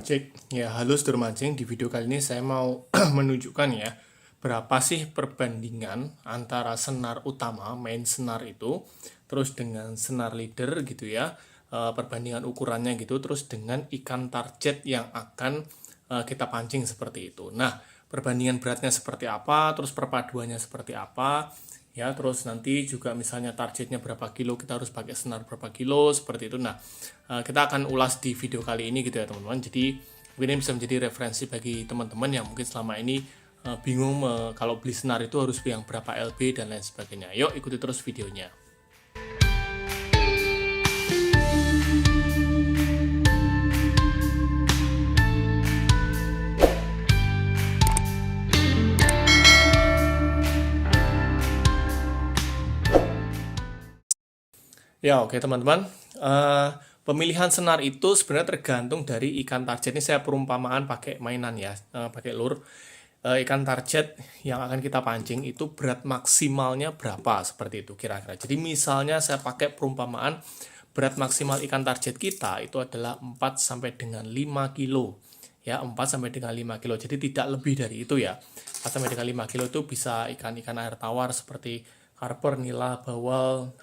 Cek, ya halo sedulur mancing. Di video kali ini saya mau menunjukkan ya berapa sih perbandingan antara senar utama, main senar itu, terus dengan senar leader gitu ya, perbandingan ukurannya gitu, terus dengan ikan target yang akan kita pancing seperti itu. Nah, perbandingan beratnya seperti apa, terus perpaduannya seperti apa, ya terus nanti juga misalnya targetnya berapa kilo, kita harus pakai senar berapa kilo seperti itu. Nah, kita akan ulas di video kali ini gitu ya teman-teman. Jadi mungkin ini bisa menjadi referensi bagi teman-teman yang mungkin selama ini bingung kalau beli senar itu harus yang berapa LB dan lain sebagainya. Yuk ikuti terus videonya. Ya, oke teman-teman. Pemilihan senar itu sebenarnya tergantung dari ikan target. Ini saya perumpamaan pakai mainan ya, pakai lure. Ikan target yang akan kita pancing itu berat maksimalnya berapa seperti itu kira-kira. Jadi misalnya saya pakai perumpamaan berat maksimal ikan target kita itu adalah 4 sampai dengan 5 kilo. Ya, 4 sampai dengan 5 kilo. Jadi tidak lebih dari itu ya. 4 sampai dengan 5 kilo itu bisa ikan-ikan air tawar seperti karper, nila, bawal,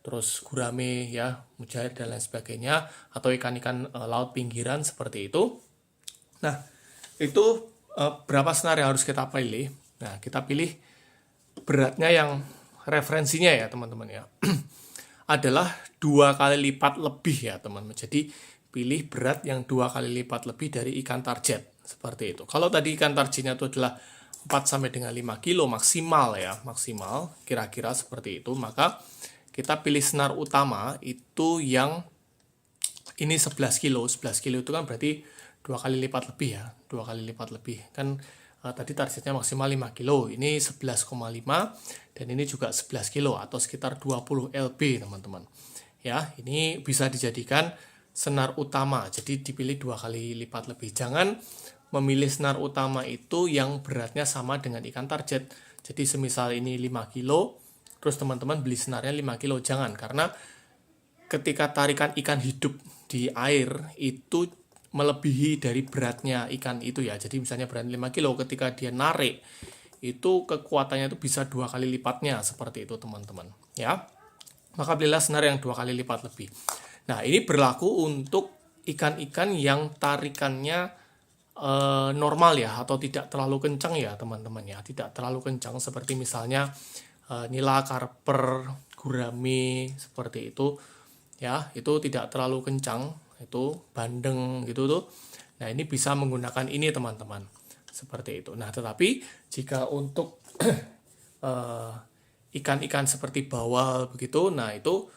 terus gurame ya, mujair dan lain sebagainya, atau ikan-ikan laut pinggiran seperti itu. Nah, itu berapa senar yang harus kita pilih? Nah, kita pilih beratnya yang referensinya ya teman-teman ya adalah 2 kali lipat lebih ya teman-teman. Jadi pilih berat yang 2 kali lipat lebih dari ikan target seperti itu. Kalau tadi ikan targetnya itu adalah 4 sampai dengan 5 kilo maksimal ya, maksimal kira-kira seperti itu, maka kita pilih senar utama itu yang ini 11 kilo. 11 kilo itu kan berarti 2 kali lipat lebih ya. 2 kali lipat lebih. Kan tadi targetnya maksimal 5 kilo. Ini 11,5 dan ini juga 11 kilo atau sekitar 20 LB teman-teman. Ya, ini bisa dijadikan senar utama. Jadi dipilih 2 kali lipat lebih. Jangan memilih senar utama itu yang beratnya sama dengan ikan target. Jadi semisal ini 5 kilo, terus teman-teman beli senarnya 5 kilo, jangan, karena ketika tarikan ikan hidup di air itu melebihi dari beratnya ikan itu ya. Jadi misalnya berat 5 kilo, ketika dia narik itu kekuatannya itu bisa 2 kali lipatnya seperti itu teman-teman ya. Maka belilah senar yang 2 kali lipat lebih. Nah, ini berlaku untuk ikan-ikan yang tarikannya normal ya, atau tidak terlalu kencang ya teman-teman ya, tidak terlalu kencang seperti misalnya nila, karper, gurame seperti itu ya, itu tidak terlalu kencang, itu bandeng gitu tuh. Nah, ini bisa menggunakan ini teman-teman seperti itu. Nah, tetapi jika untuk ikan-ikan seperti bawal begitu, nah itu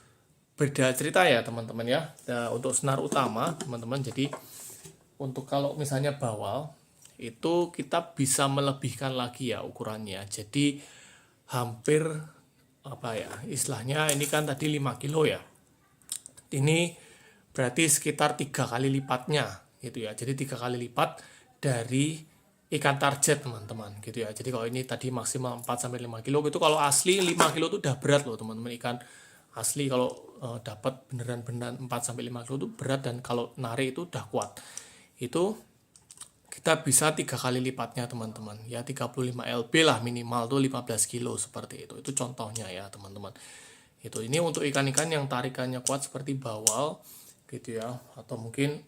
beda cerita ya teman-teman ya. Nah, untuk senar utama teman-teman, jadi untuk kalau misalnya bawal itu kita bisa melebihkan lagi ya ukurannya. Jadi hampir apa ya istilahnya, ini kan tadi 5 kilo ya, ini berarti sekitar 3 kali lipatnya gitu ya. Jadi 3 kali lipat dari ikan target teman-teman gitu ya. Jadi kalau ini tadi maksimal 4 sampai 5 kilo gitu, kalau asli 5 kilo itu udah berat loh teman-teman. Ikan asli kalau dapat beneran 4 sampai 5 kilo itu berat, dan kalau narik itu udah kuat. Itu kita bisa 3 kali lipatnya teman-teman ya, 35 LB lah minimal tuh, 15 kilo seperti itu contohnya ya teman-teman. Itu ini untuk ikan-ikan yang tarikannya kuat seperti bawal gitu ya, atau mungkin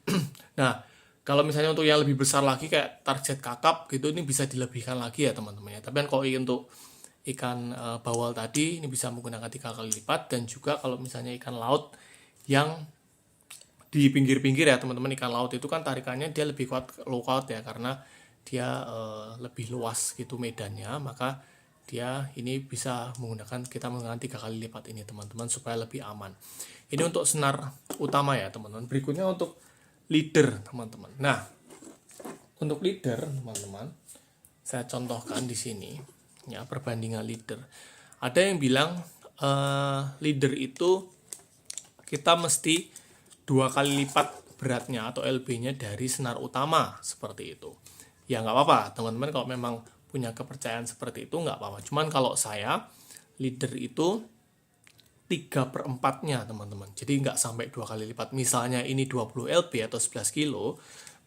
nah kalau misalnya untuk yang lebih besar lagi kayak target kakap gitu, ini bisa dilebihkan lagi ya teman-teman ya. Tapi kan kalau untuk ikan bawal tadi ini bisa menggunakan 3 kali lipat. Dan juga kalau misalnya ikan laut yang di pinggir-pinggir ya teman-teman, ikan laut itu kan tarikannya dia lebih kuat, low out ya, karena dia lebih luas gitu medannya, maka dia ini bisa menggunakan, kita menggunakan 3 kali lipat ini teman-teman supaya lebih aman. Ini untuk senar utama ya teman-teman. Berikutnya untuk leader teman-teman. Nah, untuk leader teman-teman, saya contohkan di sini ya perbandingan leader. Ada yang bilang leader itu kita mesti 2 kali lipat beratnya atau LB-nya dari senar utama seperti itu. Ya nggak apa-apa teman-teman, kalau memang punya kepercayaan seperti itu nggak apa-apa. Cuman kalau saya leader itu 3/4-nya teman-teman. Jadi nggak sampai 2 kali lipat. Misalnya ini 20 LB atau 11 kilo,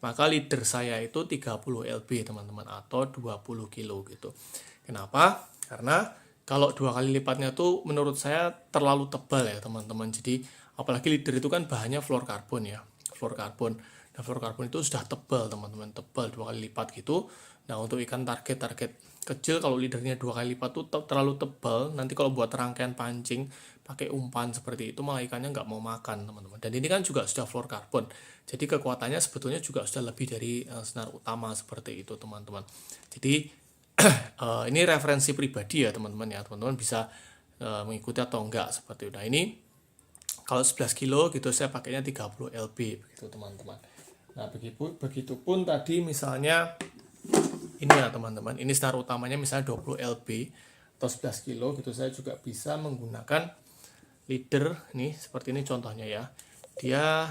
maka leader saya itu 30 lb teman-teman, atau 20 kilo gitu. Kenapa? Karena kalau 2 kali lipatnya tuh menurut saya terlalu tebal ya teman-teman. Jadi apalagi leader itu kan bahannya fluorokarbon ya, fluorokarbon. Nah, fluorokarbon itu sudah tebal teman-teman, tebal 2 kali lipat gitu. Nah, untuk ikan target kecil, kalau leadernya 2 kali lipat tuh terlalu tebal, nanti kalau buat rangkaian pancing pakai umpan seperti itu malah ikannya nggak mau makan teman-teman. Dan ini kan juga sudah fluorokarbon, jadi kekuatannya sebetulnya juga sudah lebih dari senar utama seperti itu teman-teman. Jadi ini referensi pribadi ya teman-teman ya, teman-teman bisa mengikuti atau enggak seperti itu. Nah, ini kalau 11 kilo gitu saya pakainya 30 lb begitu teman-teman. Nah, begitupun tadi misalnya ini ya teman-teman, ini senar utamanya misalnya 20 lb atau 11 kilo gitu, saya juga bisa menggunakan leader nih seperti ini contohnya ya, dia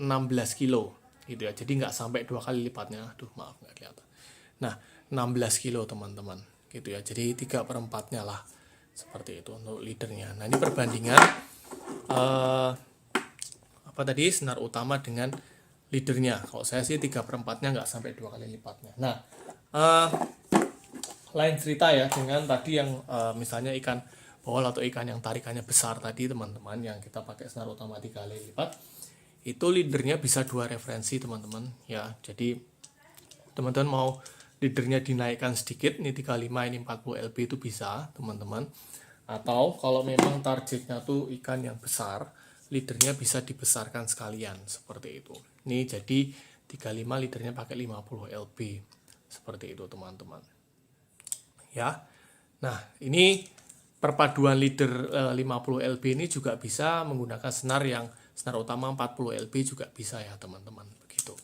16 kilo gitu ya, jadi nggak sampai 2 kali lipatnya. Aduh, maaf nggak kelihatan. Nah, 16 kilo teman-teman gitu ya, jadi 3/4-nya lah seperti itu untuk leadernya. Nah, ini perbandingan apa tadi, senar utama dengan leadernya. Kalau saya sih 3/4-nya, nggak sampai 2 kali lipatnya. Nah, lain cerita ya dengan tadi yang misalnya ikan bawal atau ikan yang tarikannya besar tadi teman-teman, yang kita pakai senar utama 3 kali lipat, itu leadernya bisa 2 referensi teman-teman ya. Jadi teman-teman mau leadernya dinaikkan sedikit, ini 35, ini 40 lb itu bisa teman-teman. Atau kalau memang targetnya tuh ikan yang besar, leadernya bisa dibesarkan sekalian seperti itu. Ini jadi 35, leadernya pakai 50 lb seperti itu teman-teman ya. Nah, ini perpaduan leader 50 lb ini juga bisa menggunakan senar yang senar utama 40 lb juga bisa ya teman-teman, begitu.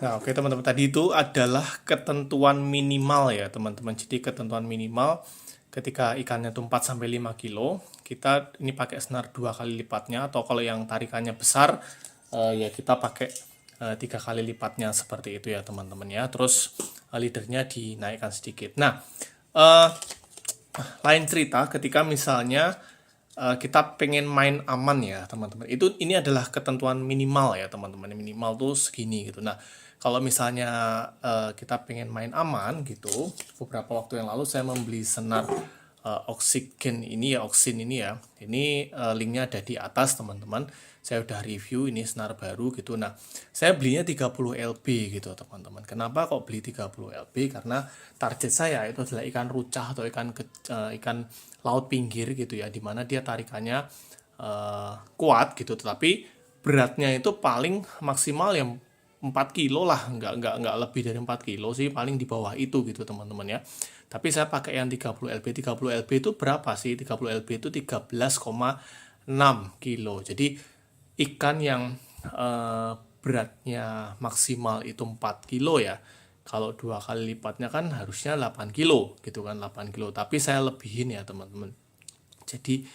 Nah, oke teman-teman, tadi itu adalah ketentuan minimal ya teman-teman. Jadi ketentuan minimal ketika ikannya tuh 4 sampai 5 kilo, kita ini pakai senar 2 kali lipatnya, atau kalau yang tarikannya besar ya kita pakai 3 kali lipatnya seperti itu ya teman-teman ya. Terus leadernya dinaikkan sedikit. Nah, lain cerita ketika misalnya kita pengen main aman ya teman-teman. Ini adalah ketentuan minimal ya teman-teman. Minimal tuh segini gitu. Nah, kalau misalnya kita pengen main aman gitu, beberapa waktu yang lalu saya membeli senar oksigen ini ya, oksin ini ya. Ini linknya ada di atas teman-teman. Saya udah review, ini senar baru gitu. Nah, saya belinya 30 lb gitu teman-teman. Kenapa kok beli 30 lb? Karena target saya itu adalah ikan rucah atau ikan laut pinggir gitu ya, dimana dia tarikannya kuat gitu, tetapi beratnya itu paling maksimal yang 4 kilo lah, nggak lebih dari 4 kilo sih, paling di bawah itu gitu teman-teman ya. Tapi saya pakai yang 30 lb. 30 lb itu berapa sih? 30 lb itu 13,6 kilo. Jadi ikan yang beratnya maksimal itu 4 kilo ya, kalau 2 kali lipatnya kan harusnya 8 kilo gitu kan, 8 kilo. Tapi saya lebihin ya teman-teman, jadi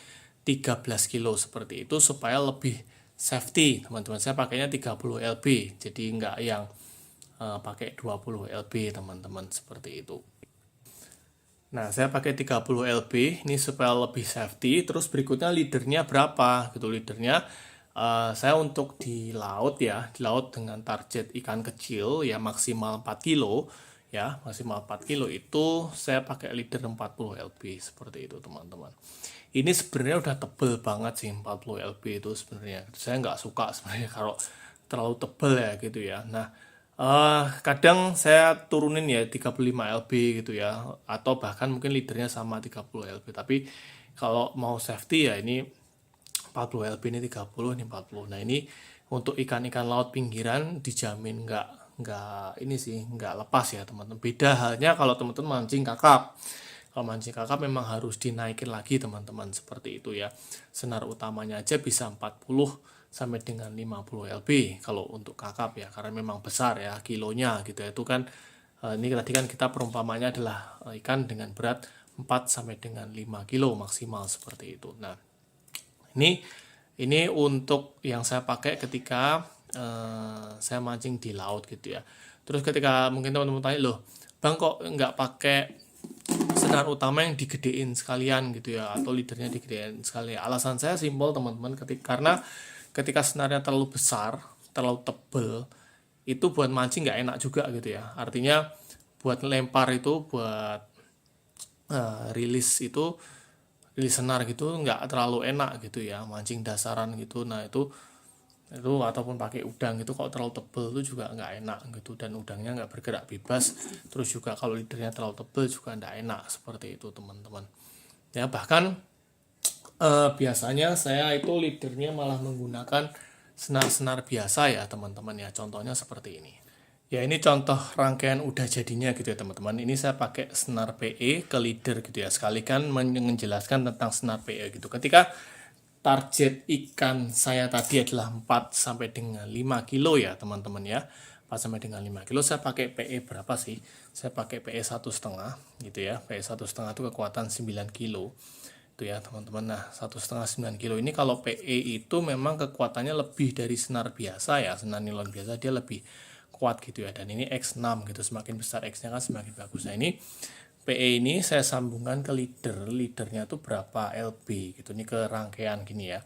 13 kilo seperti itu supaya lebih safety teman-teman. Saya pakainya 30 lb, jadi nggak yang pakai 20 lb teman-teman, seperti itu. Nah, saya pakai 30 lb ini supaya lebih safety. Terus berikutnya leadernya berapa gitu, leadernya saya untuk di laut ya, di laut dengan target ikan kecil ya maksimal 4 kilo ya, maksimal 4 kilo itu saya pakai leader 40 lb seperti itu teman-teman. Ini sebenarnya udah tebel banget sih 40 lb itu sebenarnya. Saya nggak suka sebenarnya kalau terlalu tebel ya gitu ya. Nah, kadang saya turunin ya 35 lb gitu ya, atau bahkan mungkin leadernya sama 30 lb. Tapi kalau mau safety ya ini 40 lb, ini 30, ini 40. Nah, ini untuk ikan-ikan laut pinggiran dijamin nggak ini sih, nggak lepas ya teman-teman. Beda halnya kalau teman-teman mancing kakap. Kalau mancing kakap memang harus dinaikin lagi teman-teman, seperti itu ya. Senar utamanya aja bisa 40 sampai dengan 50 lb kalau untuk kakap ya, karena memang besar ya kilonya gitu ya. Itu kan ini tadi kan kita perumpamannya adalah ikan dengan berat 4 sampai dengan 5 kilo maksimal seperti itu. Nah, ini untuk yang saya pakai ketika saya mancing di laut gitu ya. Terus ketika mungkin teman-teman tanya, loh Bang kok nggak pakai senar utama yang digedein sekalian gitu ya, atau leadernya digedein sekalian? Alasan saya simpel teman-teman, karena ketika senarnya terlalu besar terlalu tebel itu buat mancing nggak enak juga gitu ya. Artinya buat lempar itu, buat rilis senar gitu nggak terlalu enak gitu ya, mancing dasaran gitu. Nah itu ataupun pakai udang itu kalau terlalu tebel itu juga nggak enak gitu, dan udangnya nggak bergerak bebas. Terus juga kalau leadernya terlalu tebel juga nggak enak, seperti itu teman-teman ya. Bahkan biasanya saya itu leadernya malah menggunakan senar-senar biasa ya teman-teman ya. Contohnya seperti ini ya, ini contoh rangkaian udah jadinya gitu ya teman-teman. Ini saya pakai senar PE ke leader gitu ya, sekalikan menjelaskan tentang senar PE gitu. Ketika target ikan saya tadi adalah 4 sampai dengan 5 kilo ya teman-teman ya, 4 sampai dengan 5 kilo, saya pakai PE berapa sih? Saya pakai PE 1,5 gitu ya. PE 1,5 itu kekuatan 9 kilo itu ya teman-teman. Nah 1,5 9 kilo ini kalau PE itu memang kekuatannya lebih dari senar biasa ya, senar nilon biasa dia lebih kuat gitu ya. Dan ini X6 gitu, semakin besar X nya kan semakin bagus. Nah ini PE ini saya sambungkan ke leadernya tuh berapa LB gitu, ini ke rangkaian gini ya.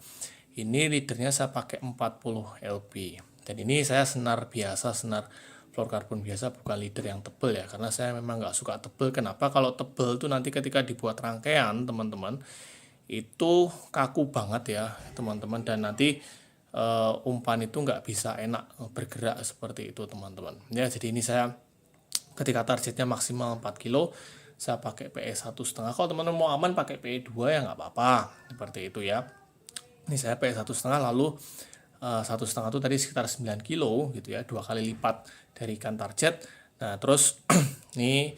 Ini leadernya saya pakai 40 LB, dan ini saya senar biasa, senar fluorokarbon biasa, bukan leader yang tebel ya, karena saya memang nggak suka tebel. Kenapa? Kalau tebel tuh nanti ketika dibuat rangkaian teman-teman itu kaku banget ya teman-teman, dan nanti umpan itu nggak bisa enak bergerak seperti itu teman-teman ya. Jadi ini saya ketika targetnya maksimal 4 kilo saya pakai PE 1,5. Kalau teman-teman mau aman pakai PE 2 ya nggak apa-apa, seperti itu ya. Ini saya PE 1,5, lalu 1,5 itu tadi sekitar 9 kilo gitu ya, 2 kali lipat dari ikan target. Nah terus ini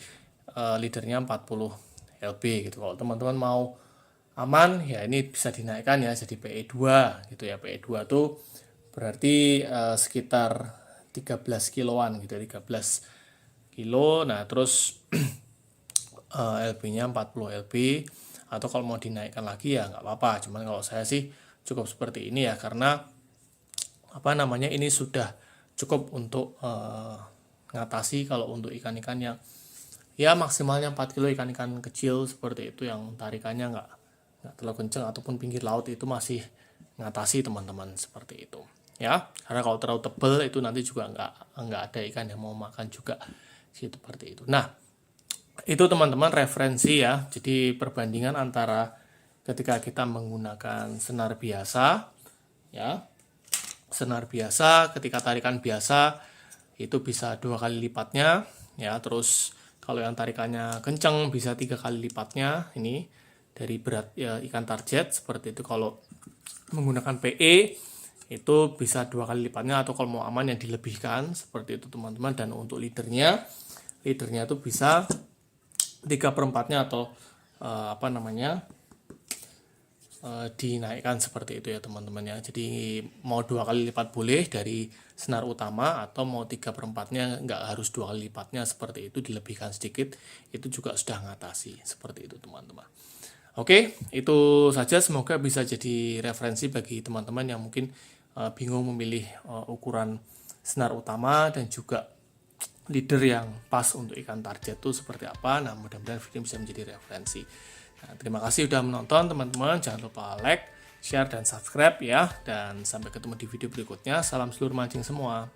leadernya 40 LB gitu. Kalau teman-teman mau aman ya ini bisa dinaikkan ya jadi PE 2 gitu ya. PE 2 tuh berarti sekitar 13 kiloan gitu ya, 13 kilo. Nah terus LB-nya 40 LB, atau kalau mau dinaikkan lagi ya nggak apa-apa. Cuman kalau saya sih cukup seperti ini ya, karena ini sudah cukup untuk ngatasi kalau untuk ikan-ikan yang ya maksimalnya 4 kilo, ikan-ikan kecil seperti itu yang tarikannya nggak terlalu kenceng ataupun pinggir laut, itu masih ngatasi teman-teman, seperti itu ya. Karena kalau terlalu tebel itu nanti juga nggak ada ikan yang mau makan juga, seperti itu. Nah itu teman-teman referensi ya, jadi perbandingan antara ketika kita menggunakan senar biasa ya, senar biasa ketika tarikan biasa itu bisa 2 kali lipatnya ya. Terus kalau yang tarikannya kenceng bisa 3 kali lipatnya ini dari berat ya, ikan target seperti itu. Kalau menggunakan PE itu bisa 2 kali lipatnya, atau kalau mau aman yang dilebihkan, seperti itu teman-teman. Dan untuk leadernya itu bisa 3/4-nya atau dinaikkan seperti itu ya teman-teman ya. Jadi mau 2 kali lipat boleh dari senar utama, atau mau 3/4-nya nggak harus 2 kali lipatnya, seperti itu dilebihkan sedikit, itu juga sudah ngatasi, seperti itu teman-teman. Oke, itu saja, semoga bisa jadi referensi bagi teman-teman yang mungkin bingung memilih ukuran senar utama dan juga leader yang pas untuk ikan target itu seperti apa. Nah mudah-mudahan video bisa menjadi referensi. Nah, terima kasih sudah menonton teman-teman, jangan lupa like, share, dan subscribe ya, dan sampai ketemu di video berikutnya. Salam seluruh mancing semua.